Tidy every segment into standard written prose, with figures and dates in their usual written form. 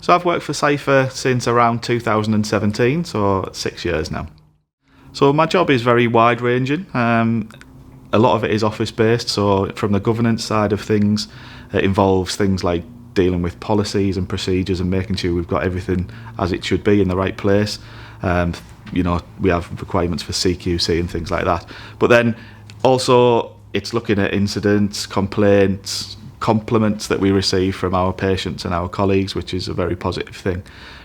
So I've worked for CIPHER since around 2017, so 6 years now. So my job is very wide-ranging. A lot of it is office-based, so from the governance side of things, it involves things like dealing with policies and procedures and making sure we've got everything as it should be in the right place. We have requirements for CQC and things like that. But then also it's looking at incidents, complaints, compliments that we receive from our patients and our colleagues, which is a very positive thing.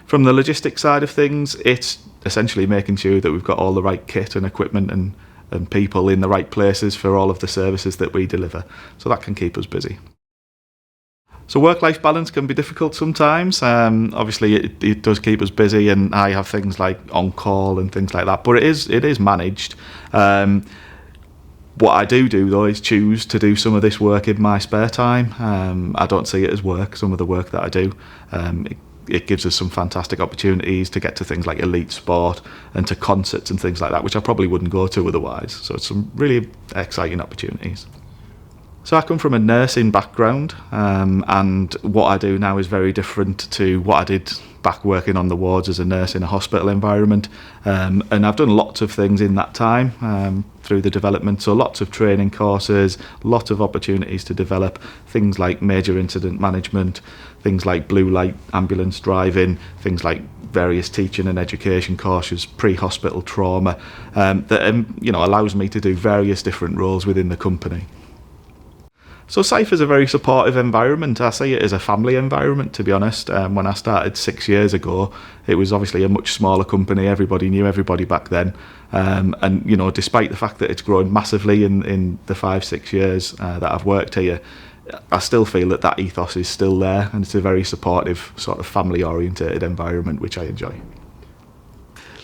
From the logistics side of things, it's essentially making sure that we've got all the right kit and equipment and people in the right places for all of the services that we deliver. So that can keep us busy. So work-life balance can be difficult sometimes. Obviously, it does keep us busy, and I have things like on-call and things like that. But it is managed. What I do though is choose to do some of this work in my spare time. I don't see it as work. Some of the work that I do, it gives us some fantastic opportunities to get to things like elite sport and to concerts and things like that, which I probably wouldn't go to otherwise. So it's some really exciting opportunities. So I come from a nursing background, and what I do now is very different to what I did back working on the wards as a nurse in a hospital environment. And I've done lots of things in that time through the development, so lots of training courses, lots of opportunities to develop things like major incident management, things like blue light ambulance driving, things like various teaching and education courses, pre-hospital trauma, that allows me to do various different roles within the company. So CIPHER is a very supportive environment. I see it as a family environment, to be honest. When I started 6 years ago, it was obviously a much smaller company. Everybody knew everybody back then. And despite the fact that it's grown massively in the 5-6 years that I've worked here, I still feel that ethos is still there, and it's a very supportive, sort of family-orientated environment, which I enjoy.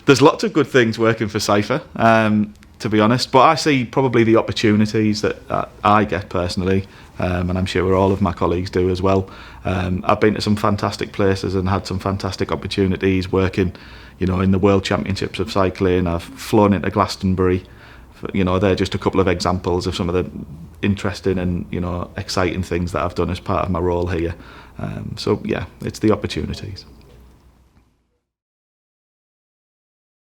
There's lots of good things working for CIPHER. To be honest, but I see probably the opportunities that I get personally, and I'm sure all of my colleagues do as well. I've been to some fantastic places and had some fantastic opportunities working, in the World Championships of cycling. I've flown into Glastonbury. They're just a couple of examples of some of the interesting and exciting things that I've done as part of my role here. So yeah, it's the opportunities.